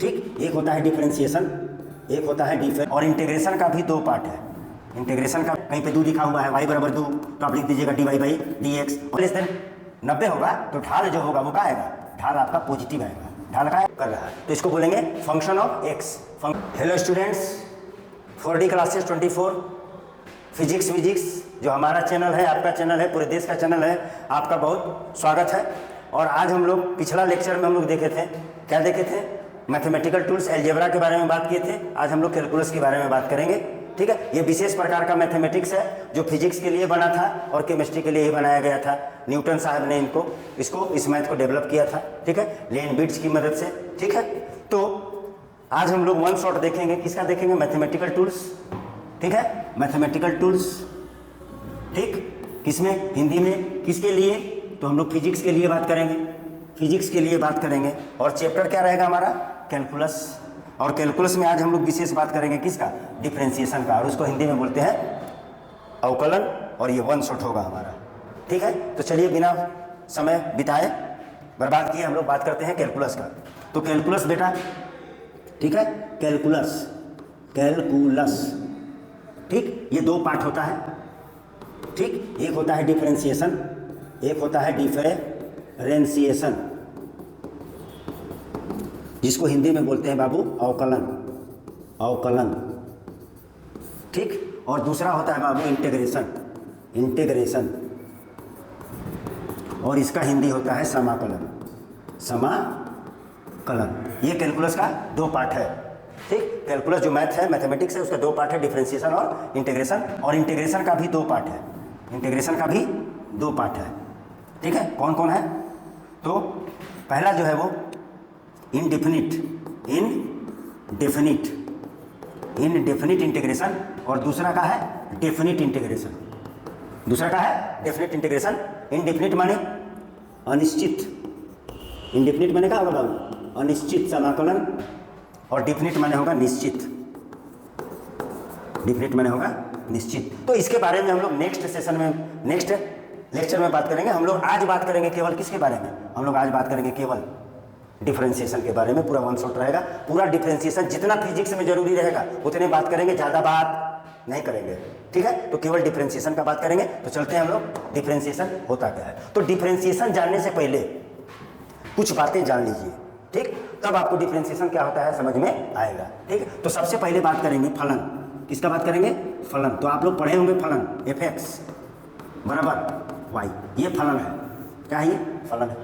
ठीक। एक होता है डिफरेंशिएशन, एक होता है डिफरेंस, और इंटीग्रेशन का भी दो पार्ट है। इंटीग्रेशन का कहीं पे 2 लिखा हुआ है, y बराबर 2, तो आप लिख दीजिएगा dy by D x. Less than 90 होगा तो ढाल जो होगा वो क्या आएगा, ढाल आपका पॉजिटिव आएगा, ढाल का कर रहा है, तो इसको बोलेंगे function of x. Hello students, 4D classes 24 physics जो हमारा चैनल है, आपका चैनल है, पूरे देश का चैनल है, आपका बहुत स्वागत है। और आज हम लोग पिछला लेक्चर में हम लोग देखे थे, क्या देखे थे, मैथमेटिकल टूल्स अलजेब्रा के बारे में बात किए थे। आज हम लोग कैलकुलस के बारे में बात करेंगे, ठीक है। ये विशेष प्रकार का मैथमेटिक्स है जो फिजिक्स के लिए बना था और केमिस्ट्री के लिए ही बनाया गया था। न्यूटन साहब ने इस मैथ को डेवलप किया था, ठीक है, लेनबिट्ज की मदद से, ठीक है। तो आज हम लोग वन शॉट देखेंगे, किसका देखेंगे, मैथमेटिकल टूल्स, ठीक है, मैथमेटिकल टूल्स, ठीक, किसमें, हिंदी में, किसके लिए, तो हम लोग फिजिक्स के लिए बात करेंगे, फिजिक्स के लिए बात करेंगे। और चैप्टर क्या रहेगा हमारा, कैलकुलस। और कैलकुलस में आज हम लोग विशेष बात करेंगे किसका, डिफरेंशिएशन का, और उसको हिंदी में बोलते हैं अवकलन, और ये वन शॉट होगा हमारा, ठीक है। तो चलिए बिना समय बिताए, बर्बाद किए, हम लोग बात करते हैं कैलकुलस का। तो कैलकुलस बेटा, ठीक है, कैलकुलस, ठीक, ये दो पार्ट होता है, ठीक। एक होता है डिफरेंशिएशन, एक होता है डिफरेंशिएशन, जिसको हिंदी में बोलते हैं बाबू अवकलन, ठीक। और दूसरा होता है बाबू इंटीग्रेशन, और इसका हिंदी होता है समाकलन। ये कैलकुलस का दो पार्ट है, ठीक। कैलकुलस जो मैथ है, मैथमेटिक्स है, उसका दो पार्ट है, डिफरेंशिएशन और इंटीग्रेशन। और इंटीग्रेशन का भी दो पार्ट है, ठीक है। कौन कौन है, तो पहला जो है वो इनडेफिनिट इंटीग्रेशन, और दूसरा का है डेफिनिट इंटीग्रेशन। इनडेफिनिट माने अनिश्चित, इनडेफिनिट माने क्या होगा, अनिश्चित समाकलन, और डेफिनिट माने होगा निश्चित, तो इसके बारे में हम लोग नेक्स्ट लेक्चर में बात करेंगे। हम लोग आज बात करेंगे केवल किसके बारे में, हम लोग आज बात करेंगे केवल डिफरेंशिएशन के बारे में। पूरा वन शॉट रहेगा, पूरा डिफरेंशिएशन जितना फिजिक्स में जरूरी रहेगा उतने बात करेंगे, ज़्यादा बात नहीं करेंगे, ठीक है। तो केवल डिफरेंशिएशन का बात करेंगे। तो चलते हैं हम लोग, डिफरेंशिएशन होता क्या है। तो डिफरेंशिएशन जानने से पहले कुछ बातें जान लीजिए, ठीक, तब आपको डिफरेंशिएशन क्या होता है समझ में आएगा, ठीक। तो सबसे पहले बात करेंगे फलन, किसका बात करेंगे, फलन। तो आप लोग पढ़े होंगे फलन, fx बराबर y, ये फलन है, क्या है, ये फलन है।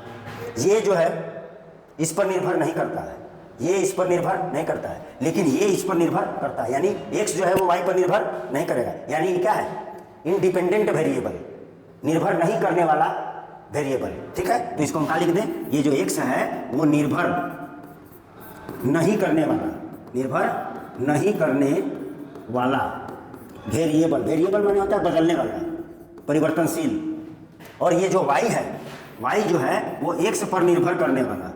ये जो है इस पर निर्भर नहीं करता है, ये इस पर निर्भर नहीं करता है, लेकिन ये इस पर निर्भर करता है, यानी x जो है वो y पर निर्भर नहीं करेगा, यानी ये क्या है, इंडिपेंडेंट वेरिएबल, निर्भर नहीं करने वाला वेरिएबल, ठीक है। तो इसको हम क्या लिख दें, ये जो x है वो निर्भर नहीं करने वाला वेरिएबल माने होता है बदलने वाला, परिवर्तनशील। और ये जो y है, y जो है वो x पर निर्भर करने वाला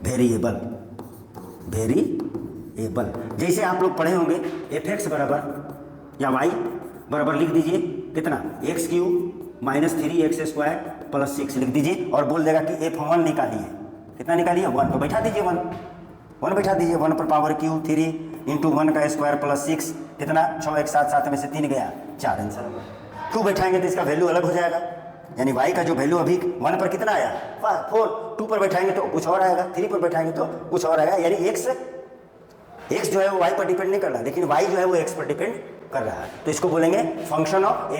वेरिएबल। जैसे आप लोग पढ़े होंगे fx बराबर या y बराबर लिख दीजिए कितना, x³ माइनस 3x² प्लस 6 लिख दीजिए, और बोल देगा कि f1 निकालिए, कितना निकालिए, 1, तो बैठा दीजिए 1 बैठा दीजिए, 1 पर पावर क्यू 3 इंटू 1 का स्क्वायर प्लस 6, कितना, 6 एक साथ, 7 में से 3 गया, 4 आंसर। 2 बैठाएंगे तो इसका वैल्यू अलग हो जाएगा, यानी y का जो वैल्यू अभी 1 पर कितना आया, 4, 2 पर बैठाएंगे तो कुछ और आएगा, 3 पर बैठाएंगे तो कुछ और आएगा, यानी x जो है वो y पर डिपेंड नहीं कर रहा, लेकिन y जो है वो x पर डिपेंड कर रहा है। तो इसको बोलेंगे फंक्शन ऑफ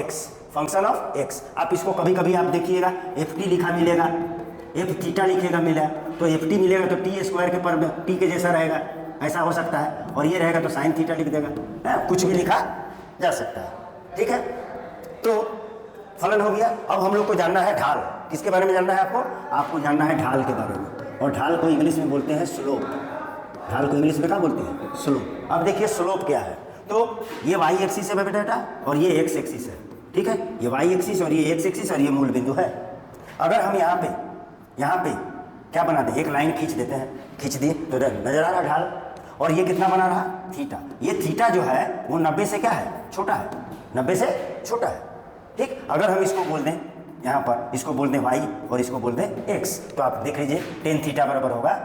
x। आप इसको कभी कभी आप देखिएगा ft लिखा मिलेगा, f थीटा लिखेगा मिला, तो ft मिलेगा तो t² के पर t के जैसा रहेगा, ऐसा हो सकता है, और ये रहेगा तो साइन थीटा लिख देगा, कुछ भी लिखा जा सकता है, ठीक है। तो फलन हो गया। अब हम लोग को जानना है ढाल, किसके बारे में जानना है आपको जानना है ढाल के बारे में, और ढाल को इंग्लिश में बोलते हैं स्लोप। ढाल को इंग्लिश में क्या बोलते हैं, स्लोप। अब देखिए स्लोप क्या है, तो ये y एक्सिस है बेटा, और ये x एक्सिस है, ठीक है, ये y एक्सिस और ये x एक्सिस और ये मूल बिंदु है। अगर हम यहाँ पे क्या बना दें, एक लाइन खींच देते हैं, खींच दिए तो नजर आ रहा ढाल, और ये कितना बना रहा, थीटा। ये थीटा जो है वो 90 से क्या है, छोटा है, 90 से छोटा है, ठीक। अगर हम इसको बोल दें यहाँ पर इसको बोल दें y और इसको बोल दें x, तो आप देख लीजिए टेन थीटा बराबर होगा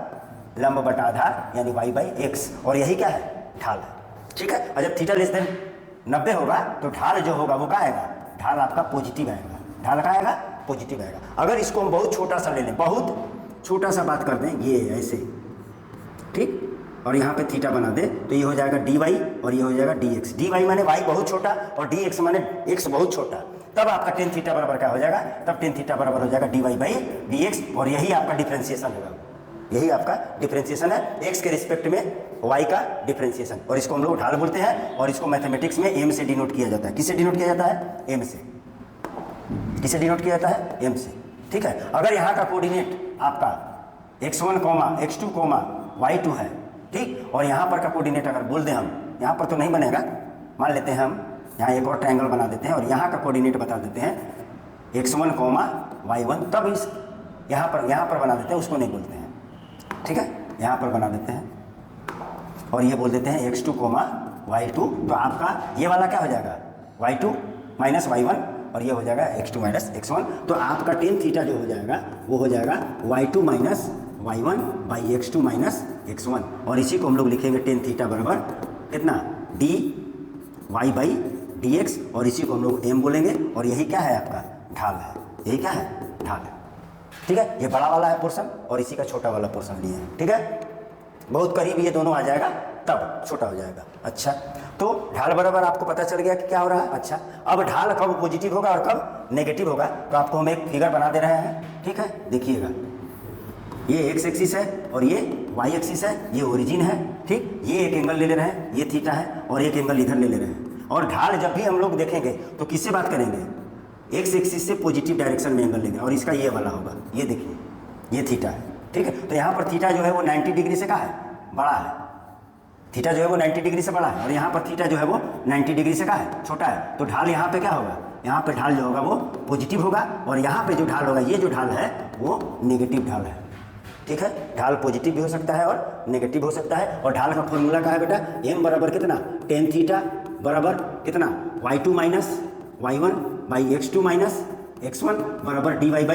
लंब बटा आधार यानी y बाई एक्स, और यही क्या है, ढाल है। ठीक है, और जब थीटा लेस देन 90 होगा तो ढाल जो होगा वो क्या आएगा, ढाल आपका पॉजिटिव आएगा, ढाल क्या आएगा, पॉजिटिव आएगा। अगर इसको हम बहुत छोटा सा ले लें, बहुत छोटा सा बात कर दें, ये ऐसे, ठीक, और यहाँ पे थीटा बना दे तो ये हो जाएगा dy और ये हो जाएगा dx। dy माने y बहुत छोटा और dx माने x बहुत छोटा, तब आपका टेन थीटा बराबर क्या हो जाएगा, तब टेन थीटा बराबर हो जाएगा dy बाई dx, और यही आपका डिफ्रेंशिएशन होगा, यही आपका डिफ्रेंशिएशन है x के रिस्पेक्ट में y का डिफ्रेंशिएशन, और इसको हम लोग ढाल बोलते हैं, और इसको मैथमेटिक्स में m से डिनोट किया जाता है। किससे डिनोट किया जाता है, m से। किससे डिनोट किया जाता है, m से। ठीक है, अगर यहाँ का कोऑर्डिनेट आपका x1, x2, y2 है, ठीक, और यहाँ पर का कोऑर्डिनेट अगर बोल दें हम, यहाँ पर तो नहीं बनेगा, मान लेते हैं हम यहाँ एक और ट्रायंगल बना देते हैं और यहाँ का कोऑर्डिनेट बता देते हैं x1, y1, तब इस यहाँ पर बना देते हैं, उसको नहीं बोलते हैं। ठीक है, यहाँ पर बना देते हैं और ये बोल देते हैं x2, y2, तो आपका ये वाला क्या हो जाएगा, y2 माइनस y1, और ये हो जाएगा x2 माइनस x1, तो आपका टेन थीटा जो हो जाएगा वो हो जाएगा y2 minus y1 by x2 minus x1, और इसी को हम लोग लिखेंगे टेन थीटा बराबर कितना, dy बाई dx, और इसी को हम लोग m बोलेंगे, और यही क्या है आपका, ढाल है, यही क्या है, ढाल है। ठीक है, ये बड़ा वाला है पोर्शन और इसी का छोटा वाला पोर्शन लिए हैं। ठीक है, बहुत करीब ये दोनों आ जाएगा तब छोटा हो जाएगा। अच्छा, तो ढाल बराबर आपको पता चल गया कि क्या हो रहा है। अच्छा, अब ढाल कब पॉजिटिव होगा और कब नेगेटिव होगा, तो आपको हम एक फिगर बना दे रहे हैं। ठीक है, देखिएगा, ये एक्स एक्सिस है और ये वाई एक्सिस है, ये ओरिजिन है। ठीक, ये एक एंगल ले रहे हैं, ये थीटा है, और एक एंगल इधर ले रहे हैं। और ढाल जब भी हम लोग देखेंगे तो किससे बात करेंगे, एक्स एक्सिस से पॉजिटिव डायरेक्शन में एंगल लेंगे, और इसका ये वाला होगा, ये देखिए, ये थीटा है। ठीक है, तो यहाँ पर थीटा जो है वो 90 डिग्री से कहाँ है, बड़ा है, थीटा जो है वो 90 डिग्री से बड़ा है, और यहाँ पर थीटा जो है वो 90 डिग्री से कहाँ है, छोटा है। तो ढाल यहाँ पे क्या होगा, यहाँ पे ढाल जो होगा वो पॉजिटिव होगा, और यहाँ पे जो ढाल होगा, ये जो ढाल है वो नेगेटिव ढाल है। ठीक है, ढाल पॉजिटिव भी हो सकता है और नेगेटिव हो सकता है। और ढाल का फॉर्मूला क्या है बेटा, m बराबर कितना, टेन थीटा बराबर कितना, y2 minus y1 by x2 minus x1 बराबर dy बाई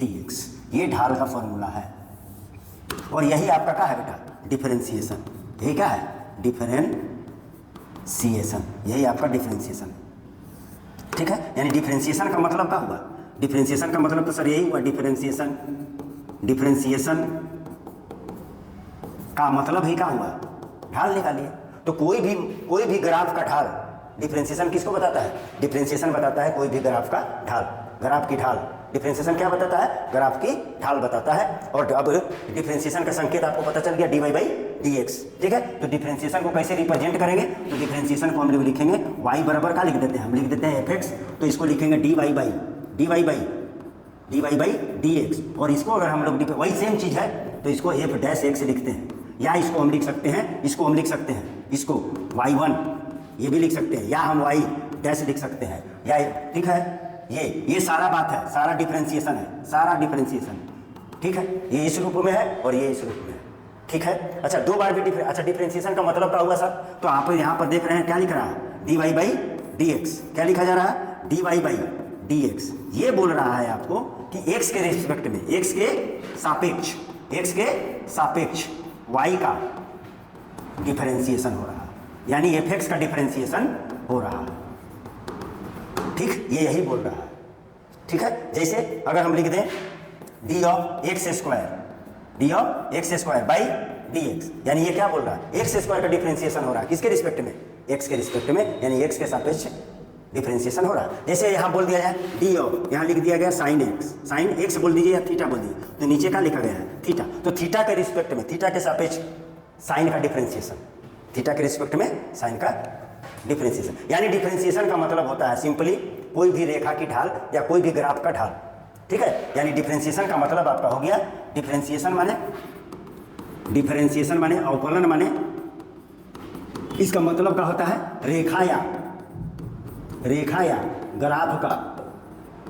dx, ये ढाल का फॉर्मूला है। और यही आपका क्या है बेटा, डिफरेंशिएशन, यही क्या है, डिफरेंशिएशन, यही आपका डिफरेंशिएशन। ठीक है, यानी डिफरेंशिएशन का मतलब क्या हुआ, डिफरेंशिएशन का मतलब तो सर यही हुआ, डिफरेंशिएशन का मतलब ही क्या हुआ, ढाल निकालिए। तो कोई भी ग्राफ का ढाल, डिफरेंशिएशन किसको बताता है, डिफरेंशिएशन बताता है कोई भी ग्राफ का ढाल, ग्राफ की ढाल। डिफरेंशिएशन क्या बताता है, ग्राफ की ढाल बताता है। और अब डिफरेंशिएशन का संकेत आपको पता चल गया, dy बाई dx। ठीक है, तो डिफरेंशिएशन को कैसे रिप्रेजेंट करेंगे, तो डिफरेंशिएशन को हम लोग लिखेंगे y बराबर का लिख देते हैं, हम लिख देते हैं fx, तो इसको लिखेंगे dy बाई dx, और इसको अगर हम लोग वही सेम चीज़ है तो इसको f डैश x लिखते हैं, या इसको हम लिख सकते हैं, इसको इसको y1 ये भी लिख सकते हैं, या हम y डैश लिख सकते हैं, या ठीक है, ये सारा बात है, सारा डिफरेंशिएशन है, सारा डिफरेंशिएशन। ठीक है, ये इस रूप में है और ये इस रूप में है। ठीक है, अच्छा, दो बार भी डिफरेंशिएशन का मतलब क्या हुआ सर, तो आप यहाँ पर देख रहे हैं क्या लिख रहा है, dy बाई dx, क्या लिखा जा रहा है, dy बाई dx। ये बोल रहा है आपको कि x के रिस्पेक्ट में, x के सापेक्ष y का डिफरेंशिएशन हो रहा है, यानी fx का डिफरेंशिएशन हो रहा है। ठीक, ये यही बोल रहा है। ठीक है, जैसे अगर हम लिख दें D of x square by dx, यानी ये क्या बोल रहा है, एक्स स्क्वायर का डिफरेंशिएशन हो रहा है, किसके रिस्पेक्ट में, x के रिस्पेक्ट में, यानी x के सापेक्ष डिफरेंशिएशन हो रहा है। जैसे यहाँ बोल दिया जाए डी ऑफ, यहाँ लिख दिया गया साइन एक्स बोल दीजिए या थीटा बोल दीजिए, तो नीचे क्या लिखा गया है, थीटा, तो थीटा के रिस्पेक्ट में, थीटा के सापेक्ष साइन का डिफरेंशिएशन, थीटा के रिस्पेक्ट में साइन का डिफरेंशिएशन। यानी डिफरेंशिएशन का मतलब होता है सिंपली कोई भी रेखा की ढाल या कोई भी ग्राफ का ढाल। ठीक है, यानी डिफरेंशिएशन का मतलब आपका हो गया, डिफरेंशिएशन माने अवकलन माने, इसका मतलब क्या होता है, रेखा या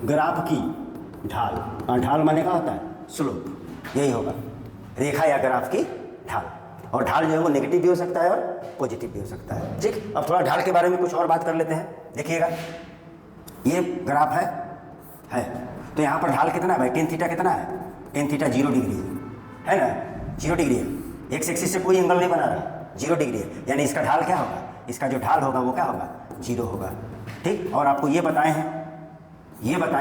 ग्राफ की ढाल। ढाल माने क्या होता है, स्लोप, यही होगा, रेखा या ग्राफ की ढाल। और ढाल जो है वो नेगेटिव भी हो सकता है और पॉजिटिव भी हो सकता है। ठीक, अब थोड़ा ढाल के बारे में कुछ और बात कर लेते हैं। देखिएगा, ये ग्राफ है, है। तो यहाँ पर ढाल कितना है भाई, टेन थीटा कितना है, टेन थीटा 0 डिग्री है ना, 0 डिग्री है। एक्स एक्सिस से कोई एंगल नहीं बना रहा, 0 डिग्री है, यानी इसका ढाल क्या होगा, इसका जो ढाल होगा वो क्या होगा, 0 होगा। ठीक, और आपको ये बताए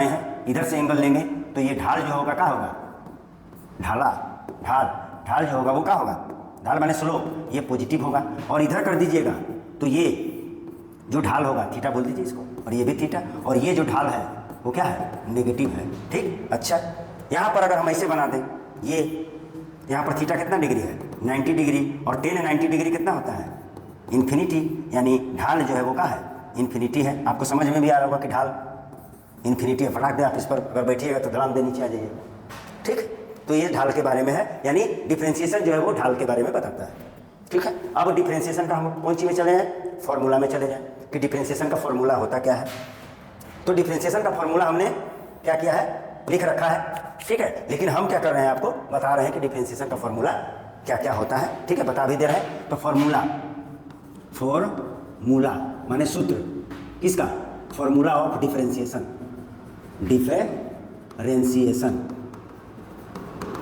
हैं इधर से एंगल लेंगे तो ये ढाल जो होगा क्या होगा, ढाल जो होगा वो क्या होगा, ढाल माने स्लोप, ये पॉजिटिव होगा। और इधर कर दीजिएगा तो ये जो ढाल होगा, थीटा बोल दीजिए इसको, और ये भी थीटा, और ये जो ढाल है वो क्या है, नेगेटिव है। ठीक, अच्छा यहाँ पर अगर हम ऐसे बना दें, ये यहाँ पर थीटा कितना डिग्री है, 90 डिग्री, और टेन 90 डिग्री कितना होता है, इन्फिनिटी, यानी ढाल जो है वो क्या है, इन्फिनिटी है। आपको समझ में भी आ रहा होगा कि ढाल इन्फिनिटी है, फटाक दे आप इस पर अगर बैठिएगा तो धड़ाम दे नीचे आ जाइए। ठीक, तो ये ढाल के बारे में है, यानी डिफ्रेंशिएशन जो है वो ढाल के बारे में बताता है। ठीक है, अब डिफ्रेंशिएशन का हम कौन सी में चले जाएँ, फॉर्मूला में चले जाएँ कि डिफ्रेंशिएशन का फॉर्मूला होता क्या है। तो डिफ्रेंशिएशन का फॉर्मूला हमने क्या किया है, लिख रखा है। ठीक है, लेकिन हम क्या कर रहे हैं, आपको बता रहे हैं कि डिफ्रेंशिएशन का फॉर्मूला क्या क्या होता है। ठीक है, बता भी दे रहे हैं। तो फॉर्मूला माने सूत्र किसका, फॉर्मूला ऑफ डिफरेंशिएशन,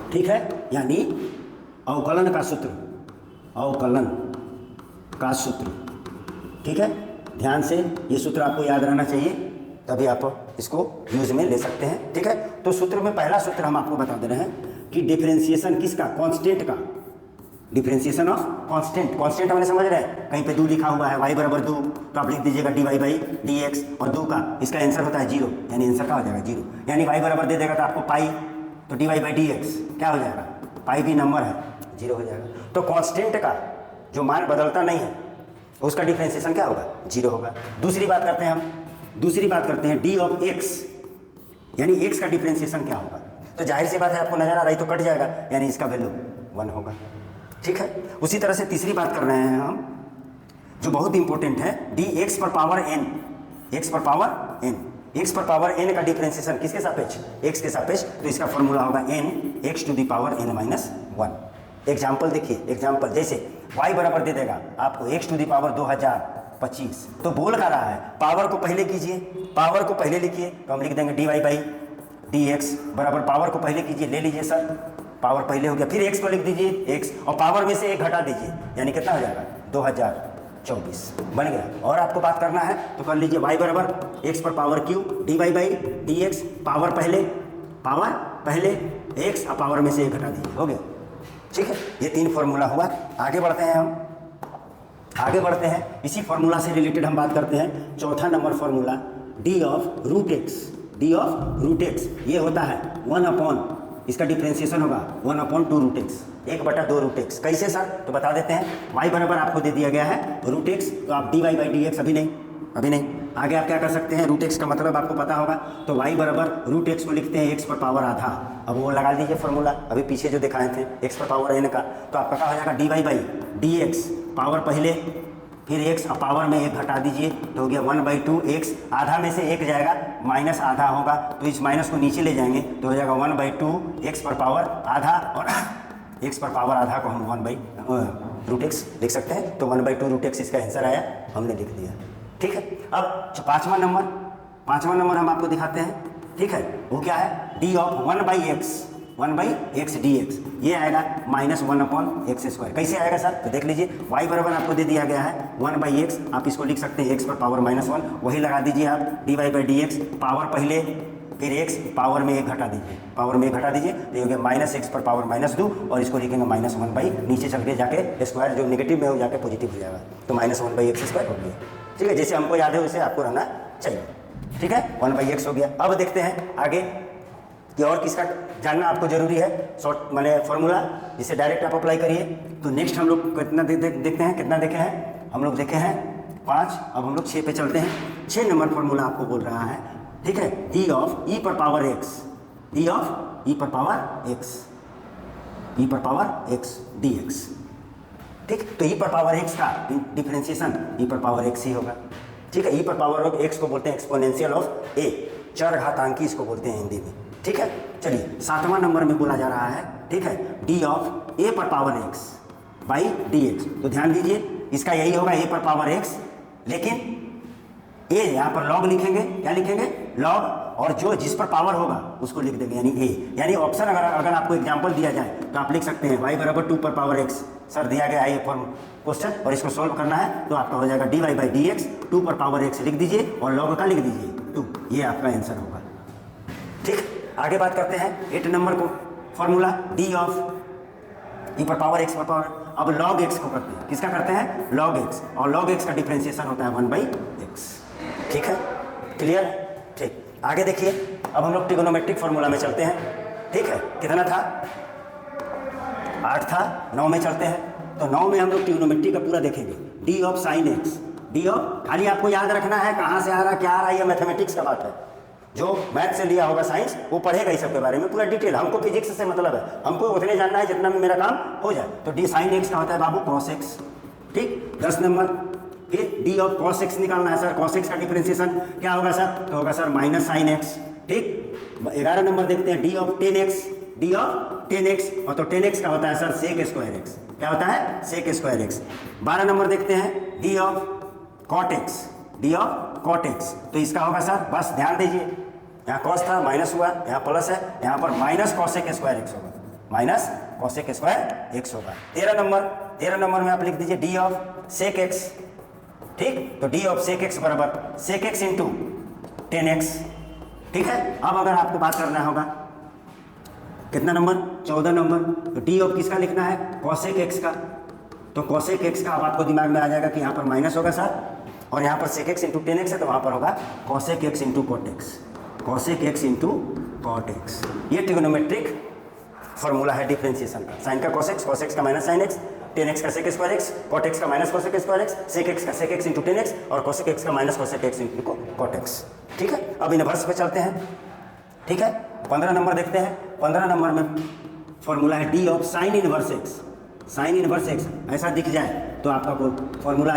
ठीक है, यानी अवकलन का सूत्र, ठीक है। ध्यान से ये सूत्र आपको याद रहना चाहिए, तभी आप इसको यूज में ले सकते हैं। ठीक है, तो सूत्र में पहला सूत्र हम आपको बता दे रहे हैं कि डिफरेंशिएशन किसका, कांस्टेंट का, डिफरेंशिएशन ऑफ कांस्टेंट हमने समझ रहे हैं, कहीं पे 2 लिखा हुआ है, y बराबर 2, तो आप लिख दीजिएगा dy/dx, और 2 का इसका आंसर होता है 0, यानी आंसर क्या हो जाएगा 0, यानी y बराबर दे देगा तो आपको पाई, तो dy/dx क्या हो जाएगा, पाई भी नंबर है, 0 हो जाएगा। तो कांस्टेंट का जो मान बदलता नहीं है उसका डिफरेंशिएशन क्या होगा, 0 होगा। दूसरी बात करते हैं d ऑफ x, यानी x का डिफरेंशिएशन क्या होगा। तो जाहिर सी बात है आपको नजर आ रही तो कट जाएगा, यानी इसका वैल्यू 1 होगा। ठीक है, उसी तरह से तीसरी बात कर रहे हैं हम, जो बहुत इंपॉर्टेंट है, dx पर पावर n, x पर पावर n का डिफरेंशिएशन किसके सापेक्ष, x के सापेक्ष, तो इसका फॉर्मूला होगा n x to the power n-1। Example देखिए, एग्जाम्पल जैसे y बराबर दे देगा आपको x टू द पावर 2025, तो बोल का रहा है पावर को पहले कीजिए, पावर को पहले लिखिए, तो हम लिख देंगे dy/dx बराबर, पावर को पहले कीजिए, ले लीजिए सर, पावर पहले हो गया, फिर x को लिख दीजिए x, और पावर में से 1 घटा दीजिए, यानी कितना हो जाएगा 2024 बन गया। और आपको बात करना है तो कर लीजिए y बराबर x पर पावर q dy/dx, पावर पहले x और पावर में से 1 घटा दीजिए, हो गया। ठीक है, ये 3 फार्मूला हुआ। आगे बढ़ते हैं इसी फार्मूला से रिलेटेड हम बात करते हैं। चौथा number formula d of root x, ये होता है 1/, इसका डिफरेंशिएशन होगा 1/2 रूट एक्स, 1/2 रूट एक्स। कैसे सर, तो बता देते हैं। y बराबर आपको दे दिया गया है रूट एक्स, तो आप dy/dx अभी नहीं, आगे आप क्या कर सकते हैं, रूट एक्स का मतलब आपको पता होगा, तो y बराबर रूट एक्स को लिखते हैं x पर पावर आधा। अब वो लगा दीजिए फॉर्मूला, अभी पीछे जो दिखाए थे x पर पावर n का, तो आपका क्या हो जाएगा dy/dx, पावर पहले फिर x और पावर में 1 घटा दीजिए, तो हो गया 1/2 x, आधा में से 1 जाएगा, माइनस आधा होगा, तो इस माइनस को नीचे ले जाएंगे तो हो जाएगा 1/2 x पर पावर आधा, और x पर पावर आधा को हम 1/ रूट एक्स लिख सकते हैं, तो 1/2 रूट एक्स इसका आंसर आया, हमने लिख दिया। ठीक है, अब पाँचवा नंबर हम आपको दिखाते हैं। ठीक है, वो क्या है, d ऑफ 1/x dx, ये आएगा -1/x²। कैसे आएगा सर, तो देख लीजिए, y बराबर आपको दे दिया गया है 1/x, आप इसको लिख सकते हैं x पर पावर -1, वही लगा दीजिए आप dy/dx, पावर पहले फिर x, पावर में 1 घटा दीजिए, तो ये हो गया -x पर पावर -2, और इसको लिखेंगे -1/, नीचे चल के जाके स्क्वायर जो नेगेटिव में हो जाके पॉजिटिव हो जाएगा, तो -1/x² हो गया। ठीक है, जैसे हमको याद है वैसे आपको रहना चाहिए। ठीक है, 1/x हो गया। अब देखते हैं आगे कि और किसका जानना आपको जरूरी है, शॉर्ट माने फॉर्मूला, जिसे डायरेक्ट आप अप्लाई करिए। तो नेक्स्ट हम लोग कितना देखते हैं, कितना देखे हैं हम लोग, देखे हैं 5, अब हम लोग 6 पे चलते हैं। 6 नंबर फॉर्मूला आपको बोल रहा है। ठीक है, d ऑफ e पर पावर x dx। ठीक, तो e पर पावर x का डिफरेंशिएशन e पर पावर x ही होगा। ठीक है, e पर पावर x को बोलते हैं एक्सपोनेंशियल ऑफ a, चरघातांकी इसको बोलते हैं हिंदी में। ठीक है, चलिए 7वां नंबर में बोला जा रहा है। ठीक है, d ऑफ a पर पावर x बाई dx, तो ध्यान दीजिए इसका यही होगा a पर पावर x, लेकिन a यहाँ पर लॉग लिखेंगे, क्या लिखेंगे, लॉग और जो जिस पर पावर होगा उसको लिख देंगे, यानी ए। यानी ऑप्शन अगर आपको एग्जाम्पल दिया जाए तो आप लिख सकते हैं y बराबर 2 पर पावर x। सर दिया गया है ये फॉर्म क्वेश्चन और इसको सॉल्व करना है तो आपका हो जाएगा dy/dx 2 पर पावर x लिख दीजिए और log का लिख दीजिए 2, ये आपका आंसर होगा। ठीक, आगे बात करते हैं 8 नंबर को, फॉर्मूला d ऑफ e पर पावर x पर पावर। अब log x को करते हैं, किसका करते हैं? log x, और log x का डिफरेंशिएशन होता है 1/x। ठीक है, क्लियर? ठीक, आगे देखिए, अब हम लोग ट्रिगोनोमेट्रिक फॉर्मूला में चलते हैं। ठीक है, कितना था? 8 था, 9 में चलते हैं। तो 9 में हम लोग ट्रिगोनोमेट्री का पूरा देखेंगे। d of sine x, d of, खाली आपको याद रखना है कहाँ से आ रहा क्या आ रहा है, ये मैथमेटिक्स का बात है। जो मैथ से लिया होगा साइंस वो पढ़ेगा इस सब के बारे में पूरा डिटेल। हमको फिजिक्स से मतलब है, हमको उतने जानना है जितना में मेरा काम हो जाए। तो d साइन x का होता है बाबू cos x। ठीक, 10 नंबर। फिर d ऑफ cos x निकालना है सर, cos x का डिफरेंशिएशन क्या होगा सर? तो होगा सर माइनस साइन x। ठीक, 11 नंबर देखते हैं d of 10x, d of 10x, और तो 10x का होता है सर sec स्क्वायर x। क्या होता है? sec square x। 12 नंबर देखते हैं d of cot x, d of cot x, तो इसका होगा सर, बस ध्यान दीजिए, यहाँ cos था माइनस हुआ, यहाँ प्लस है, यहाँ पर माइनस cosec स्क्वायर x होगा, माइनस cosec स्क्वायर x होगा। 13 नंबर में आप लिख दीजिए d ऑफ sec x। ठीक, तो d ऑफ sec x बराबर sec x इंटू 10x। ठीक है, अब अगर आपको बात करना होगा कितना नंबर? 14 नंबर। तो d ऑफ किसका लिखना है? cosec x का। तो cosec x का अब आपको दिमाग में आ जाएगा कि यहाँ पर माइनस होगा सर, और यहाँ पर sec x इंटू 10x है, तो वहाँ पर होगा cosec x into cot x, cosec x into cot x। ये ट्रिगोनोमेट्रिक फॉर्मूला है डिफरेंशिएशन का। साइन का cosec, cos x का माइनस साइन x, 10x का sec square x, cot x का minus cosec square x, sec x का sec x into 10x, और cosec x का minus cosec x into cot x। ठीक है, अब इनवर्स पे चलते हैं। ठीक है, 15 नंबर देखते हैं। 15 नंबर में फॉर्मूला है d of sine inverse x। Sine inverse x ऐसा दिख जाए तो आपका कोई फॉर्मूला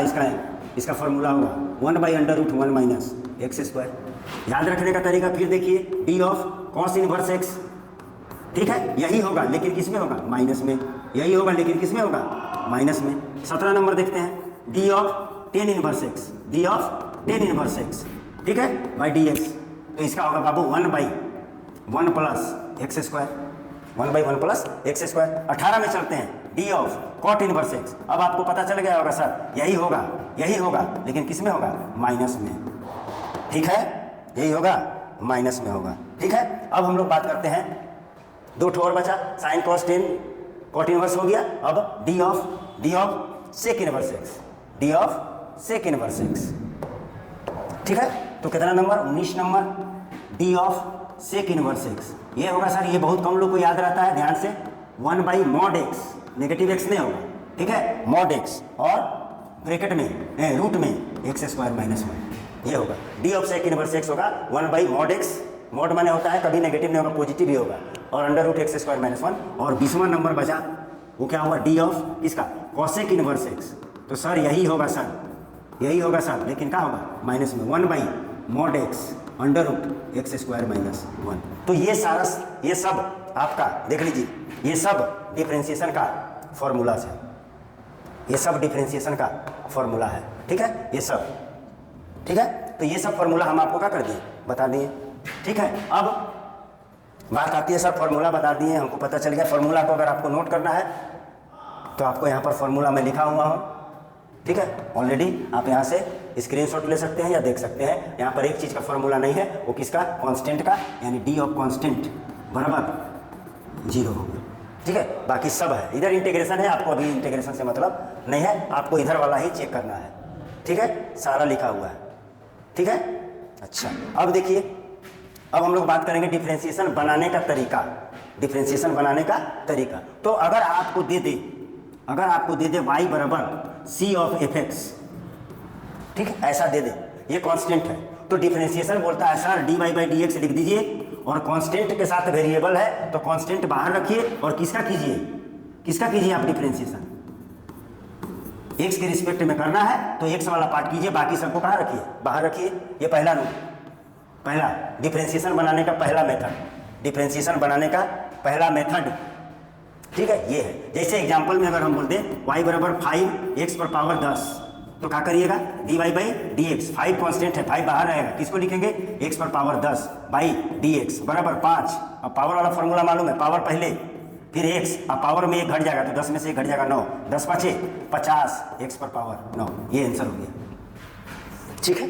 इसका फॉर्मूला होगा 1/√1 माइनस एक्स स्क्वायर। याद रखने का तरीका फिर देखिए, d of cos inverse x। ठीक है, यही होगा लेकिन किस में होगा? माइनस में। यही होगा लेकिन किस में होगा? माइनस में। 17 नंबर देखते हैं, d of tan inverse x, d of tan inverse x। ठीक है, बाई dx, तो इसका होगा बाबू 1/1 plus x square, 1/1 plus x square. 18 में चलते हैं, d of cot inverse x। अब आपको पता चल गया होगा सर यही होगा लेकिन किस में होगा? माइनस में। ठीक है, यही होगा, माइनस में होगा। ठीक है, अब हम लोग बात करते हैं, 2 ठो और बचा, साइन कॉस 10 कॉट इनवर्स हो गया। अब d of sec inverse x, d of sec inverse x। ठीक है, तो कितना number? 19 number, d of sec inverse x। ये होगा सर, ये बहुत कम लोग को याद रहता है, ध्यान से, 1/mod x, नेगेटिव x नहीं होगा। ठीक है, mod x और ब्रैकेट में रूट में एक्स स्क्वायर माइनस 1, ये होगा। d of sec inverse x होगा 1/mod x। mod माने होता है कभी नेगेटिव नहीं होगा, पॉजिटिव ही होगा, और under root x square minus 1। और 20वां नंबर बचा, वो क्या होगा? d ऑफ किसका? Cosec inverse x। तो सर यही होगा सर, लेकिन क्या होगा? माइनस में, 1/mod x under root x square minus 1। तो ये सब आपका देख लीजिए, ये सब डिफरेंशिएशन का फॉर्मूलाज है, ये सब डिफरेंशिएशन का फॉर्मूला है। ठीक है, ये सब। ठीक है, तो ये सब फॉर्मूला हम आपको क्या कर दिए? बता दिए। ठीक है, अब बात आती है सर, फॉर्मूला बता दिए, हमको पता चल गया। फॉर्मूला को अगर आपको नोट करना है तो आपको यहाँ पर फॉर्मूला में लिखा हुआ हूँ। ठीक है, ऑलरेडी आप यहाँ से स्क्रीनशॉट ले सकते हैं या देख सकते हैं। यहाँ पर एक चीज़ का फॉर्मूला नहीं है, वो किसका? कांस्टेंट का, यानी d ऑफ कांस्टेंट बराबर 0 होगा। ठीक है, बाकी सब है। इधर इंटीग्रेशन है, आपको अभी इंटीग्रेशन से मतलब नहीं है, आपको इधर वाला ही चेक करना है। ठीक है, सारा लिखा हुआ है। ठीक है, अच्छा, अब देखिए, अब हम लोग बात करेंगे डिफरेंशिएशन बनाने का तरीका। डिफरेंशिएशन बनाने का तरीका, तो अगर आपको दे दे y बराबर c ऑफ fx, ठीक है, ऐसा दे दे, ये कांस्टेंट है, तो डिफरेंशिएशन बोलता है सर dy/dx लिख दीजिए, और कांस्टेंट के साथ वेरिएबल है तो कांस्टेंट बाहर रखिए, और किसका कीजिए आप डिफरेंशिएशन? x के रिस्पेक्ट में करना है तो x वाला पार्ट कीजिए, बाकी सबको कहाँ रखिए? बाहर रखिए। ये पहला डिफरेंशिएशन बनाने का पहला मेथड। ठीक है, ये है। जैसे एग्जांपल में अगर हम बोलते हैं y बराबर 5 x पर पावर 10, तो क्या करिएगा, dy by D x, 5 constant है, 5 बाहर रहेगा, किसको लिखेंगे, x पर पावर 10 बाई डी एक्स बराबर 5। अब पावर वाला फॉर्मूला मालूम है, पावर पहले फिर x, अब पावर में 1 घट जाएगा तो 10 में से 1 घट जाएगा 9, 10 5 50, x पर पावर 9, ये आंसर हो गया। ठीक है,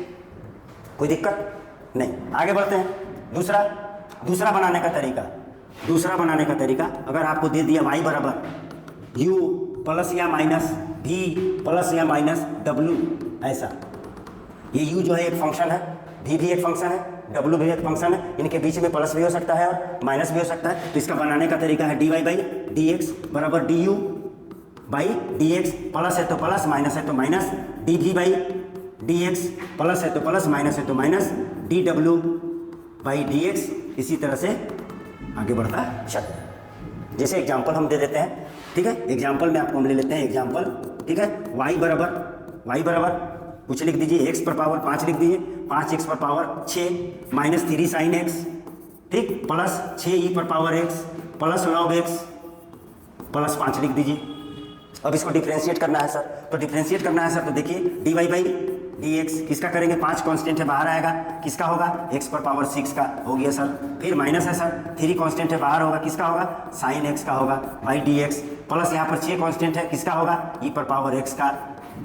कोई दिक्कत नहीं, आगे बढ़ते हैं। दूसरा बनाने का तरीका, अगर आपको दे दिया y बराबर u प्लस या माइनस v प्लस या माइनस w, ऐसा, ये u जो है एक फंक्शन है, v भी एक फंक्शन है, w भी एक फंक्शन है, इनके बीच में प्लस भी हो सकता है और माइनस भी हो सकता है। तो इसका बनाने का तरीका है dy बाई डी एक्स बराबर du by D x, plus है तो प्लस, माइनस है तो minus, dv by D x, plus है तो प्लस, माइनस है तो minus, dw by D x, इसी तरह से आगे बढ़ता चलेगा। जैसे एग्जाम्पल हम दे देते हैं, ठीक है, एग्जाम्पल में आपको हम ले लेते हैं एग्जाम्पल, ठीक है, y बराबर कुछ लिख दीजिए, x पर पावर 5 लिख दीजिए, 5x पर पावर 6 माइनस 3 साइन x, ठीक, प्लस 6e पर power x plus log x plus 5 लिख दीजिए। अब इसको डिफ्रेंशिएट करना है सर, तो डिफ्रेंशिएट करना है सर, तो देखिए dy बाई डी एक्स किसका करेंगे, 5 कांस्टेंट है बाहर आएगा, किसका होगा, x पर पावर 6 का हो गया सर। फिर माइनस है सर, 3 कांस्टेंट है बाहर होगा, किसका होगा, साइन x का होगा बाई डी एक्स, प्लस यहाँ पर 6 कांस्टेंट है, किसका होगा, e पर पावर x का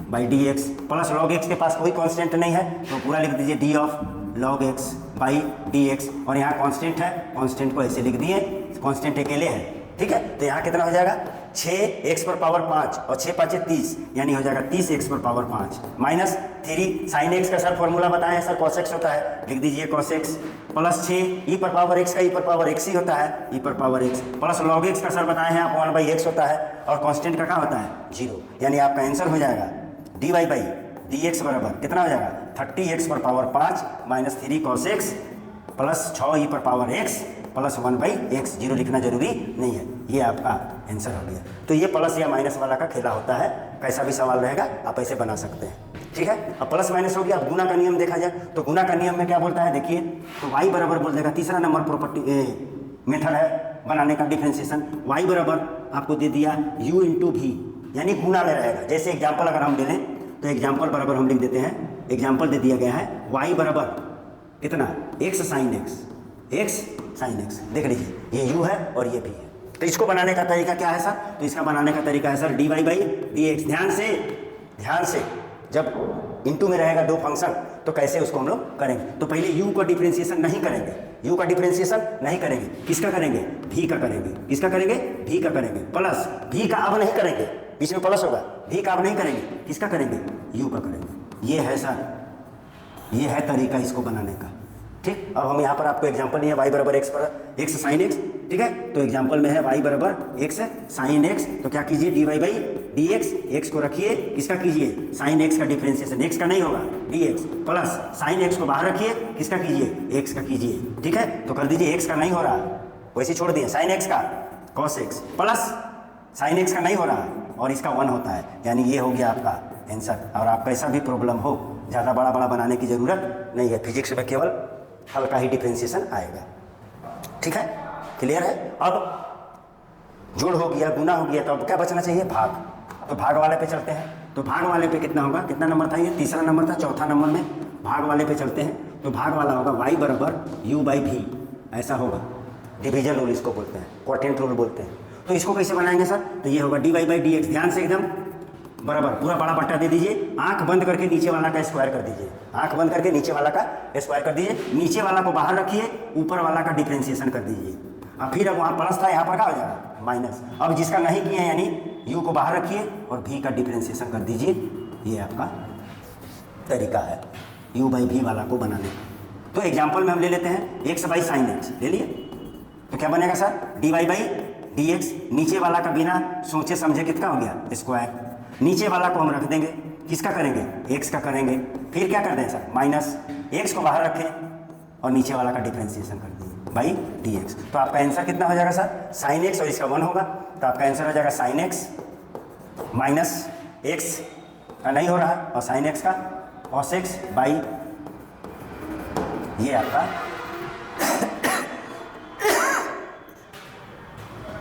by D x, plus log x के पास कोई कांस्टेंट नहीं है तो पूरा लिख दीजिए d of log x by D x, और यहाँ कांस्टेंट है, कांस्टेंट को ऐसे लिख दिए, कांस्टेंट अकेले है, ठीक है। तो यहाँ कितना हो जाएगा, 6x पर पावर 5 और 6 5 30, यानी हो जाएगा 30x पर पावर 5 माइनस 3 साइन x का सर फॉर्मूला बताया है सर, cos x होता है, लिख दीजिए cos x, प्लस 6 e पर पावर x का e पर पावर x ही होता है, e पर power x, plus log x का सर बताए हैं आप 1 बाई x होता है, और कांस्टेंट का क्या होता है 0, यानी आपका आंसर हो जाएगा dy बाई डी एक्स बराबर कितना हो जाएगा, 30x पर power 5 minus 3 cos x plus 6 e पर power x plus 1 by x, 0 लिखना जरूरी नहीं है, ये आपका आंसर हो गया। तो ये प्लस या माइनस वाला का खेला होता है, कैसा भी सवाल रहेगा आप ऐसे बना सकते हैं, ठीक है। अब प्लस माइनस हो गया, अब गुना का नियम देखा जाए तो गुना का नियम में क्या बोलता है, देखिए, तो y बराबर बोल देगा, तीसरा नंबर प्रॉपर्टी मेथड है बनाने का डिफ्रेंशिएशन, y बराबर आपको दे दिया u इंटू भी, यानी गुना में रहेगा। जैसे एग्जाम्पल अगर हम ले लें तो एग्जाम्पल बराबर हम लिख देते हैं, एग्जाम्पल दे दिया गया है y बराबर कितना, x sine x sine x, देख लीजिए ये u है और ये भी है। तो इसको बनाने का तरीका क्या है सर, तो इसका बनाने का तरीका है sir dy by D x, ध्यान से जब इनटू में रहेगा दो फंक्शन तो कैसे उसको हम लोग करेंगे, तो पहले u का डिफ्रेंशिएशन नहीं करेंगे, u का डिफ्रेंशिएशन नहीं करेंगे, किसका करेंगे, v का करेंगे, किसका करेंगे, v का करेंगे, प्लस v का अब नहीं करेंगे, बीच में प्लस होगा, v का अब नहीं करेंगे, किसका करेंगे, u का करेंगे। ये है सर, ये है तरीका इसको बनाने का, ठीक। अब हम यहाँ पर आपको एग्जांपल दिए y बराबर x पर x साइन x, ठीक है, तो एग्जांपल में है y बराबर x साइन x, तो क्या कीजिए dy by D x, x को रखिए, किसका कीजिए, साइन x का डिफ्रेंशिएशन, x का नहीं होगा dx, प्लस साइन x को बाहर रखिए, किसका कीजिए, x का कीजिए, ठीक है। तो कर दीजिए x का नहीं हो रहा, वैसे छोड़ दिए, साइन x का cos x, plus sign x का नहीं हो रहा और इसका 1 होता है, यानी ये हो गया आपका आंसर। और आप कैसा भी प्रॉब्लम हो, ज़्यादा बड़ा बड़ा बनाने की ज़रूरत नहीं है, फिजिक्स में केवल हल्का ही डिफ्रेंशिएशन आएगा, ठीक है, क्लियर है। अब जोड़ हो गया, गुना हो गया, तो अब क्या बचना चाहिए, भाग। तो भाग वाले पे चलते हैं, तो भाग वाले पे कितना होगा, कितना नंबर था ये, तीसरा नंबर था, चौथा नंबर में भाग वाले पे चलते हैं। तो भाग वाला होगा y बराबर u बाई भी, ऐसा होगा, डिवीजन रूल इसको बोलते हैं, क्वोटिएंट रूल बोलते हैं। तो इसको कैसे बनाएंगे सर, तो ये होगा dy बाई डी एक्स, ध्यान से एकदम बराबर पूरा बड़ा बट्टा दे दीजिए, आंख बंद करके नीचे वाला का स्क्वायर कर दीजिए, आंख बंद करके नीचे वाला का स्क्वायर कर दीजिए, नीचे वाला को बाहर रखिए, ऊपर वाला का डिफ्रेंशिएशन कर दीजिए। अब फिर अब वहाँ प्लस था, यहाँ पर क्या हो जाएगा माइनस। अब जिसका नहीं किए यानी u को बाहर रखिए और v का डिफ्रेंशिएशन कर दीजिए, ये आपका तरीका है u बाई v वाला को बनाने का। तो एग्जाम्पल में हम ले लेते हैं x बाई साइन x, ले लिए, तो क्या बनेगा sir, dy by D x, नीचे वाला का बिना सोचे समझे कितना हो गया स्क्वायर, नीचे वाला को हम रख देंगे, किसका करेंगे, x का करेंगे, फिर क्या कर दें सर, माइनस x को बाहर रखें और नीचे वाला का डिफ्रेंशिएशन कर दिए बाई डी एक्स। तो आपका आंसर कितना हो जाएगा सर, साइन x और इसका 1 होगा, तो आपका आंसर हो जाएगा साइन x माइनस x का नहीं हो रहा और साइन x का cos x बाई, ये आपका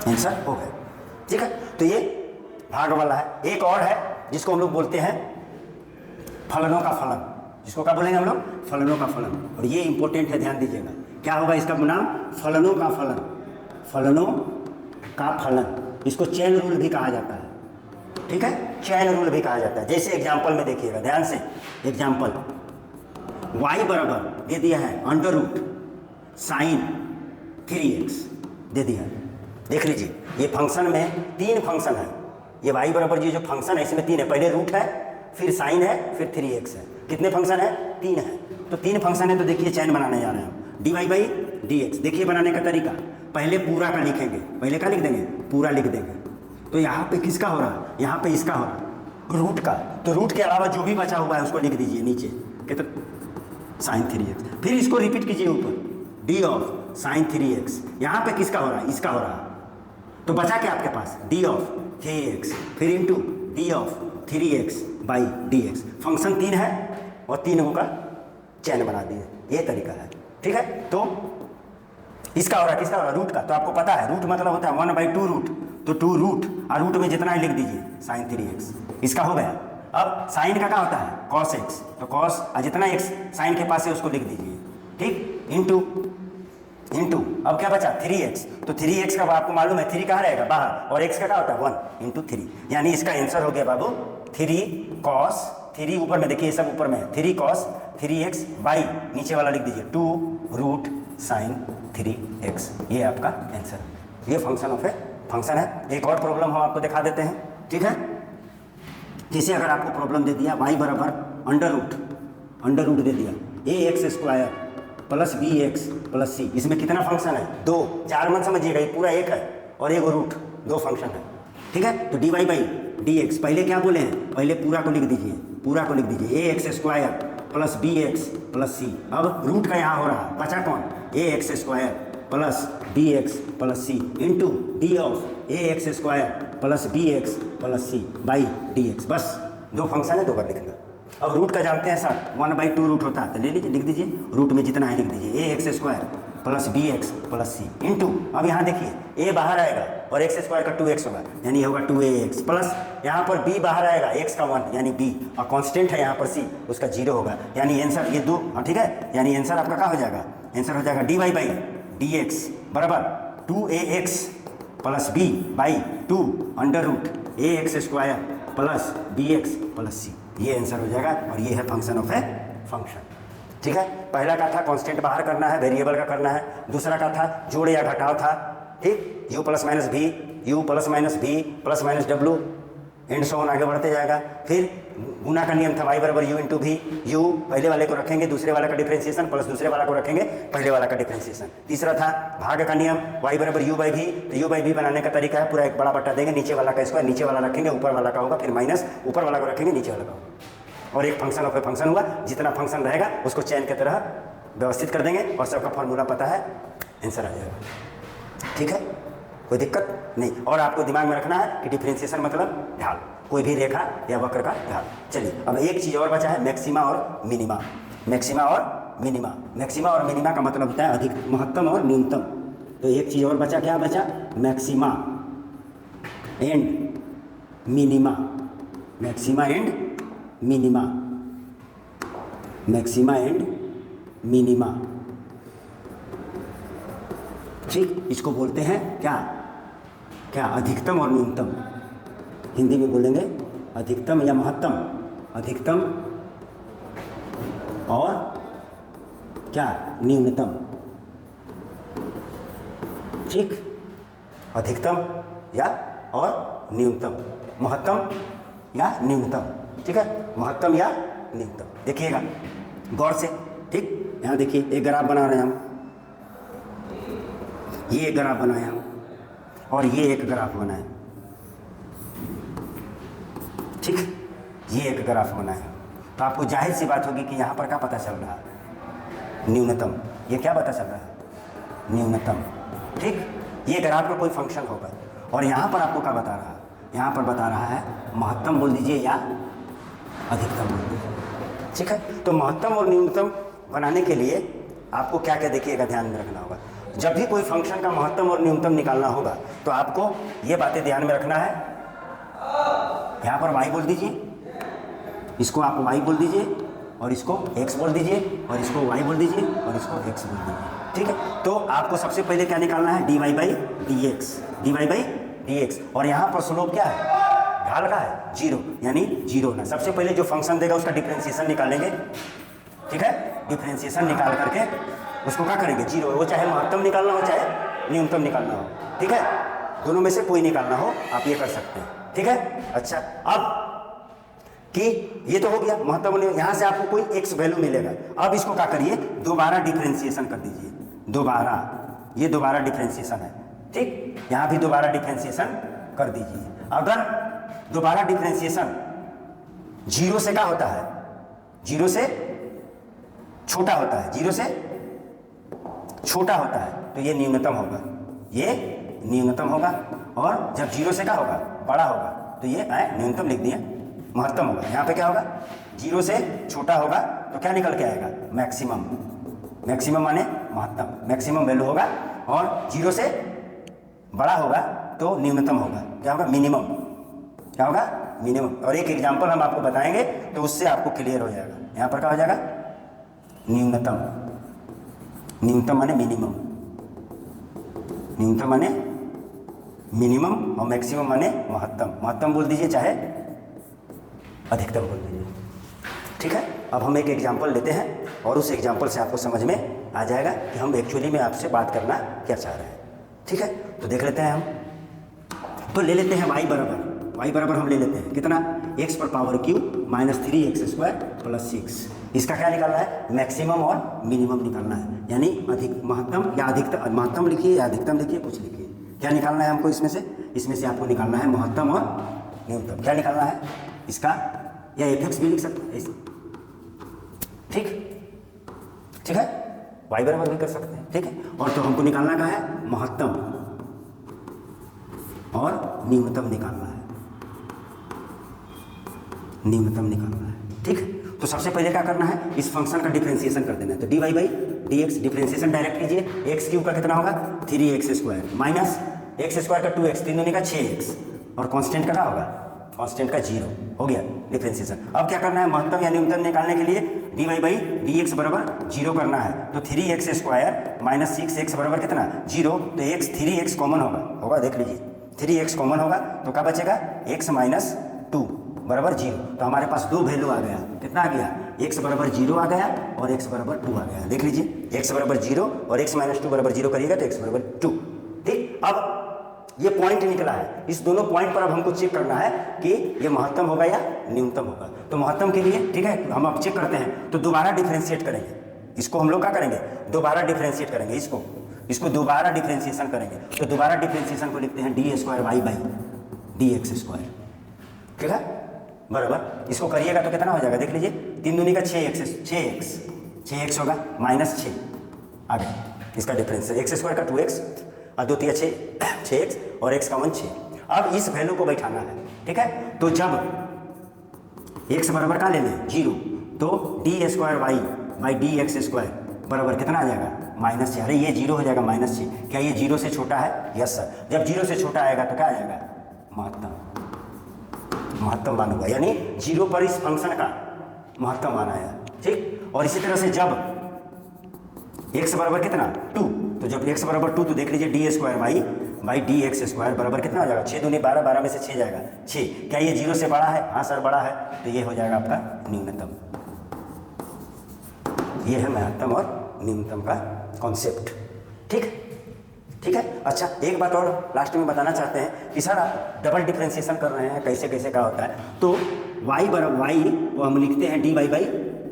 आंसर हो गया, ठीक है। तो ये भाग वाला है। एक और है जिसको हम लोग बोलते हैं फलनों का फलन, जिसको क्या बोलेंगे हम लोग, फलनों का फलन। और ये इंपॉर्टेंट है, ध्यान दीजिएगा, क्या होगा इसका नाम, फलनों का फलन, फलनों का फलन। इसको चेन रूल भी कहा जाता है, ठीक है, चेन रूल भी कहा जाता है। जैसे एग्जाम्पल में देखिएगा ध्यान से, एग्जाम्पल y बराबर दे दिया है अंडर रूट साइन 3x दे दिया है। देख लीजिए ये फंक्शन में 3 फंक्शन है, ये y बराबर ये जो फंक्शन है इसमें 3 है, पहले रूट है, फिर साइन है, फिर 3x है। कितने फंक्शन है, 3 है। तो 3 फंक्शन है, तो देखिए चैन बनाने जा रहे हैं हम, dy बाई dx। देखिए बनाने का तरीका, पहले पूरा का लिखेंगे, पहले क्या लिख देंगे, पूरा लिख देंगे। तो यहाँ पे किसका हो रहा है, यहाँ पे इसका हो रहा है, रूट का। तो रूट के अलावा जो भी बचा हुआ है उसको लिख दीजिए नीचे, कितना, साइन 3x। फिर इसको रिपीट कीजिए ऊपर, डी ऑफ साइन 3x। यहाँ पे किसका हो रहा है, इसका हो रहा है। तो बचा क्या आपके पास, डी ऑफ 3x, फिर into D of 3x by dx। Function 3 है और 3 का चैन बना दिए, ये तरीका है, ठीक है। तो इसका हो रहा है, किसका हो रहा है, रूट का। तो आपको पता है रूट मतलब होता है 1/2 रूट, तो 2 रूट, और रूट में जितना ही लिख दीजिए साइन 3x, इसका हो गया। अब साइन का क्या होता है, cos x, तो cos और जितना x साइन के पास है उसको लिख दीजिए, ठीक, इंटू अब क्या बचा 3x। तो 3x का आपको मालूम है 3 कहाँ रहेगा, बाहर, और x का क्या होता है 1 इंटू 3, यानी इसका आंसर हो गया बाबू 3 cos, 3 ऊपर में देखिए, सब ऊपर में है, 3 cos 3x बाई नीचे वाला लिख दीजिए 2 रूट साइन 3x। ये आपका आंसर, ये फंक्शन ऑफ ए फंक्शन है। एक और प्रॉब्लम हम आपको दिखा देते हैं, ठीक है। जैसे अगर आपको प्रॉब्लम दे दिया y बराबर अंडर रूट दे दिया ax² plus bx plus c, इसमें कितना फंक्शन है, 2, 4 मन समझिएगा, ये पूरा एक है और एक रूट, 2 फंक्शन है, ठीक है। तो dy बाई dx, पहले क्या बोले हैं, पहले पूरा को लिख दीजिए, पूरा को लिख दीजिए ax² plus bx plus c। अब रूट का यहाँ हो रहा, बचा कौन, ax² plus bx plus c into D of ax² plus bx plus c by dx। बस 2 फंक्शन है, 2 बार लिखना। अब रूट का जानते हैं सर 1/2 रूट होता है, तो ले लीजिए, लिख दीजिए, रूट में जितना है लिख दीजिए ax² plus bx plus c into, अब यहाँ देखिए a बाहर आएगा और x² का 2x होगा, यानी ये होगा 2ax प्लस यहाँ पर b बाहर आएगा, x का 1 यानी b, और कांस्टेंट है यहाँ पर c, उसका 0 होगा, यानी आंसर ये 2, ठीक है, यानी आंसर आपका क्या हो जाएगा, आंसर हो जाएगा dy बाई dx बराबर 2ax plus b by 2 under root ax² plus bx plus c। ये आंसर हो जाएगा, और ये है फंक्शन ऑफ ए फंक्शन, ठीक है। पहला का था कांस्टेंट बाहर करना है, वेरिएबल का करना है, दूसरा का था जोड़ या घटाव था, ठीक, u plus minus v, u plus minus v plus minus w and so on, आगे बढ़ते जाएगा। फिर गुना का नियम था y बराबर u इंटू v, u पहले वाले को रखेंगे दूसरे वाला का डिफरेंशिएशन प्लस दूसरे वाला को रखेंगे पहले वाला का डिफरेंशिएशन। तीसरा था भाग का नियम y बराबर u बाई v, तो u बाई v बनाने का तरीका है, पूरा एक बड़ा बट्टा देंगे, नीचे वाला का स्क्वायर, नीचे वाला रखेंगे ऊपर वाला का होगा, फिर माइनस ऊपर वाला को रखेंगे नीचे वाला का होगा, और एक फंक्शन ऑफ ए फंक्शन हुआ। जितना फंक्शन रहेगा उसको चैन की तरह व्यवस्थित कर देंगे और सबका फॉर्मूला पता है, आंसर आ जाएगा, ठीक है, कोई दिक्कत नहीं। और आपको दिमाग में रखना है कि डिफरेंशिएशन मतलब ढाल, कोई भी रेखा या वक्र का ढाल। चलिए अब एक चीज़ और बचा है, मैक्सिमा और मिनिमा। मैक्सिमा और मिनिमा, मैक्सिमा और मिनिमा का मतलब होता है अधिक, महत्तम और न्यूनतम। तो एक चीज़ और बचा, क्या बचा, maxima and minima, maxima and minima, maxima and minima, ठीक, इसको बोलते हैं क्या, क्या, अधिकतम और न्यूनतम। हिंदी में बोलेंगे अधिकतम या महत्तम, अधिकतम और क्या, न्यूनतम, ठीक, अधिकतम या और न्यूनतम, महत्तम या न्यूनतम, ठीक है, महत्तम या न्यूनतम। देखिएगा गौर से, ठीक, यहाँ देखिए एक ग्राफ बना रहे हैं हम, ये एक ग्राफ बनाए हम और ये एक ग्राफ बनाए, ठीक, ये एक ग्राफ बनाए। तो आपको जाहिर सी बात होगी कि यहाँ पर क्या पता चल रहा है, न्यूनतम। ये क्या पता चल रहा है, न्यूनतम, ठीक। ये ग्राफ का कोई फंक्शन होगा और यहाँ पर आपको क्या बता रहा है, यहाँ पर बता रहा है महत्तम बोल दीजिए या अधिकतम बोल दीजिए, ठीक है। तो महत्तम और न्यूनतम बनाने के लिए आपको क्या क्या देखिएगा, ध्यान में रखना होगा। जब भी कोई फंक्शन का महत्तम और न्यूनतम निकालना होगा तो आपको ये बातें ध्यान में रखना है। यहाँ पर y बोल दीजिए, इसको आप y बोल दीजिए और इसको x बोल दीजिए और इसको y बोल दीजिए और इसको x बोल दीजिए। ठीक है, तो आपको सबसे पहले क्या निकालना है, dy बाई dx। और यहाँ पर स्लोप क्या है, ढाल का है 0, यानी 0 ना। सबसे पहले जो फंक्शन देगा उसका डिफरेंशिएशन निकालेंगे। ठीक है, डिफरेंशिएशन निकाल करके उसको क्या करेंगे, 0, वो चाहे महत्तम निकालना हो चाहे न्यूनतम निकालना हो। ठीक है, दोनों में से कोई निकालना हो आप ये कर सकते हैं। ठीक है, अच्छा अब कि ये तो हो गया महत्तम, यहाँ से आपको कोई x वैल्यू मिलेगा। अब इसको क्या करिए, दोबारा डिफरेंशिएशन कर दीजिए, दोबारा, ये दोबारा डिफरेंशिएशन है। ठीक, यहाँ भी दोबारा डिफरेंशिएशन कर दीजिए। अगर दोबारा डिफरेंशिएशन 0 से क्या होता है, 0 से छोटा होता है, 0 से छोटा होता है तो ये न्यूनतम होगा, ये न्यूनतम होगा। और जब 0 से क्या होगा, बड़ा होगा तो ये न्यूनतम लिख दिए, महत्तम होगा। यहाँ पे क्या होगा, 0 से छोटा होगा तो क्या निकल के आएगा, मैक्सिमम। मैक्सिमम माने महत्तम, मैक्सिमम वैल्यू होगा। और 0 से बड़ा होगा तो न्यूनतम होगा, क्या होगा, मिनिमम। क्या होगा, मिनिमम। और एक एग्जांपल हम आपको बताएंगे तो उससे आपको क्लियर हो जाएगा। यहाँ पर क्या हो जाएगा, न्यूनतम। न्यूनतम माने मिनिमम, न्यूनतम माने मिनिमम और मैक्सिमम माने महत्तम। महत्तम बोल दीजिए चाहे अधिकतम बोल दीजिए। ठीक है, अब हम एक एग्जांपल लेते हैं और उस एग्जांपल से आपको समझ में आ जाएगा कि हम एक्चुअली में आपसे बात करना क्या चाह रहे हैं। ठीक है, तो देख लेते हैं हम, तो ले लेते हैं y बराबर हम ले लेते हैं कितना, x पर power cube minus 3x² plus 6। इसका क्या निकालना है, मैक्सिमम और मिनिमम निकालना है, यानी अधिक महत्तम या अधिकतम, महत्तम लिखिए या अधिकतम लिखिए, कुछ लिखिए। क्या निकालना है हमको इसमें से आपको निकालना है महत्तम और न्यूनतम। क्या निकालना है इसका, या एफ भी लिख सकते हैं ऐसे। ठीक है, y बराबर भी कर सकते हैं। ठीक है, और तो हमको निकालना क्या है, महत्तम और न्यूनतम निकालना है, न्यूनतम निकालना है। ठीक है, तो सबसे पहले क्या करना है, इस फंक्शन का डिफरेंशिएशन कर देना है। तो dy by dx differentiation direct कीजिए। x क्यूब का कितना होगा, 3x² माइनस x² का 2x, 3 दूनी का 6x, और कांस्टेंट का क्या होगा, कांस्टेंट का 0 हो गया डिफरेंशिएशन। अब क्या करना है, महत्तम या न्यूनतम निकालने के लिए dy बाई dx बराबर 0 करना है। तो 3x² माइनस 6x बराबर कितना, 0। तो x 3x कॉमन होगा, देख लीजिए 3x कॉमन होगा तो क्या बचेगा, x माइनस 2 बराबर 0। तो हमारे पास दो वैल्यू आ गया, कितना आ गया, x बराबर 0 आ गया और x बराबर 2 आ गया। देख लीजिए x बराबर 0 और x माइनस 2 बराबर 0 करिएगा तो x बराबर 2। ठीक, अब ये पॉइंट निकला है, इस दोनों पॉइंट पर अब हमको चेक करना है कि ये महत्तम होगा या न्यूनतम होगा। तो महत्तम के लिए, ठीक है, हम अब चेक करते हैं। तो दोबारा डिफरेंशिएट करेंगे इसको, हम लोग क्या करेंगे, दोबारा डिफरेंशिएट करेंगे इसको दोबारा डिफरेंशिएशन करेंगे। तो दोबारा डिफरेंशिएशन को लिखते हैं d² y बाई dx²। ठीक है, बराबर इसको करिएगा तो कितना हो जाएगा, देख लीजिए 3 दूनी का 6x होगा माइनस 6 आ गया इसका डिफरेंस, x² का 2x और 2 3 6x और x का 1 6। अब इस वैल्यू को बैठाना है। ठीक है, तो जब x बराबर का लेना है 0, तो d² y बाई dx² बराबर कितना आ जाएगा, माइनस 6। अरे ये 0 हो जाएगा, माइनस 6। क्या ये 0 से छोटा है, यस सर। जब 0 से छोटा आएगा तो क्या आ जाएगा, महत्तम मान होगा, यानी 0 पर इस फंक्शन का महत्तम मान आया। ठीक, और इसी तरह से जब x बराबर कितना 2, तो जब x बराबर 2 तो देख लीजिए d² y बाई dx² बराबर कितना हो जाएगा, 6 दूनी 12, 12 में से 6 जाएगा 6। क्या ये 0 से बड़ा है, हाँ सर बड़ा है, तो ये हो जाएगा आपका न्यूनतम। ये है महत्तम और न्यूनतम का कॉन्सेप्ट। ठीक है, अच्छा एक बात और लास्ट में बताना चाहते हैं कि सर आप डबल डिफरेंशिएशन कर रहे हैं, कैसे क्या होता है। तो y बराबर y वो हम लिखते हैं dy बाई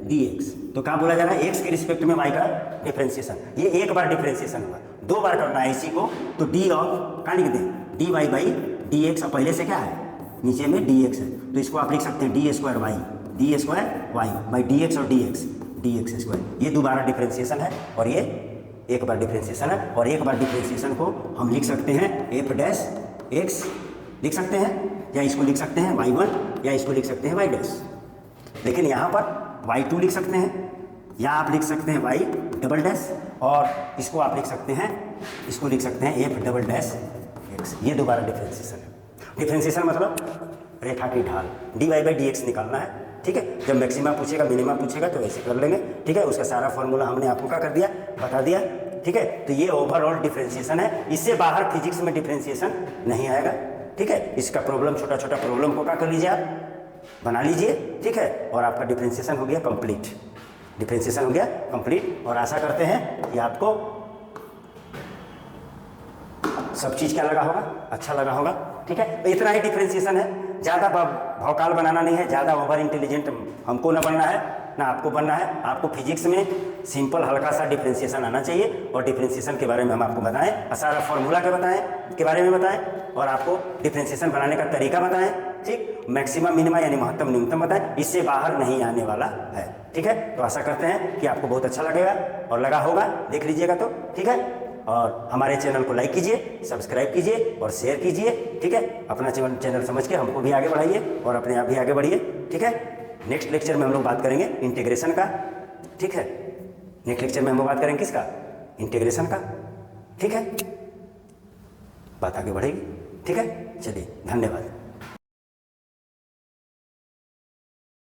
dx। तो क्या बोला जा रहा है, x के रिस्पेक्ट में y का डिफरेंशिएशन। ये एक बार डिफरेंशिएशन हुआ, 2 बार करना है इसी को। तो d और क्या लिख दें, dy बाई dx, और पहले से क्या है, नीचे में dx है, तो इसको आप लिख सकते हैं d² y बाई dx और dx²। ये दोबारा डिफरेंशिएशन है और ये एक बार डिफरेंशिएशन है। और एक बार डिफरेंशिएशन को हम लिख सकते हैं f' लिख सकते हैं, या इसको लिख सकते हैं y1, या इसको लिख सकते हैं y'। लेकिन यहाँ पर y2 लिख सकते हैं, या आप लिख सकते हैं y', और इसको आप लिख सकते हैं f''x। ये दोबारा डिफरेंशिएशन है। डिफरेंशिएशन मतलब रेखा की ढाल, dy बाई dx निकालना है ठीक है। जब मैक्सिमा पूछेगा मिनिमा पूछेगा तो ऐसे कर लेंगे, ठीक है। उसका सारा फॉर्मूला हमने आपको क्या कर दिया, बता दिया, ठीक है। तो ये ओवरऑल डिफरेंशिएशन है, इससे बाहर फिजिक्स में डिफरेंशिएशन नहीं आएगा, ठीक है। इसका प्रॉब्लम, छोटा छोटा प्रॉब्लम को क्या कर लीजिए आप, बना लीजिए, ठीक है। और आपका डिफरेंशिएशन हो गया कंप्लीट, डिफरेंशिएशन हो गया कंप्लीट। और आशा करते हैं कि आपको सब चीज़ क्या लगा होगा, अच्छा लगा होगा, ठीक है। तो इतना ही डिफरेंशिएशन है, ज़्यादा भौकाल बनाना नहीं है, ज़्यादा ओवर इंटेलिजेंट हमको ना बनना है ना आपको बनना है। आपको फिजिक्स में सिंपल हल्का सा डिफरेंशिएशन आना चाहिए, और डिफरेंशिएशन के बारे में हम आपको बताएं, सारा फॉर्मूला के बारे में बताएं, और आपको डिफरेंशिएशन बनाने का तरीका बताएं, ठीक। मैक्सिमम मिनिमा यानी महत्तम न्यूनतम बताएं, इससे बाहर नहीं आने वाला है, ठीक है। तो आशा करते हैं कि आपको बहुत अच्छा लगेगा और लगा होगा, देख लीजिएगा तो, ठीक है। और हमारे चैनल को लाइक कीजिए, सब्सक्राइब कीजिए और शेयर कीजिए, ठीक है। अपना चैनल समझ के हमको भी आगे बढ़ाइए और अपने आप भी आगे बढ़िए, ठीक है। नेक्स्ट लेक्चर में हम लोग बात करेंगे इंटीग्रेशन का, ठीक है। नेक्स्ट लेक्चर में हम लोग बात करेंगे किसका, इंटीग्रेशन का, ठीक है। बात आगे बढ़ेगी, ठीक है। चलिए, धन्यवाद।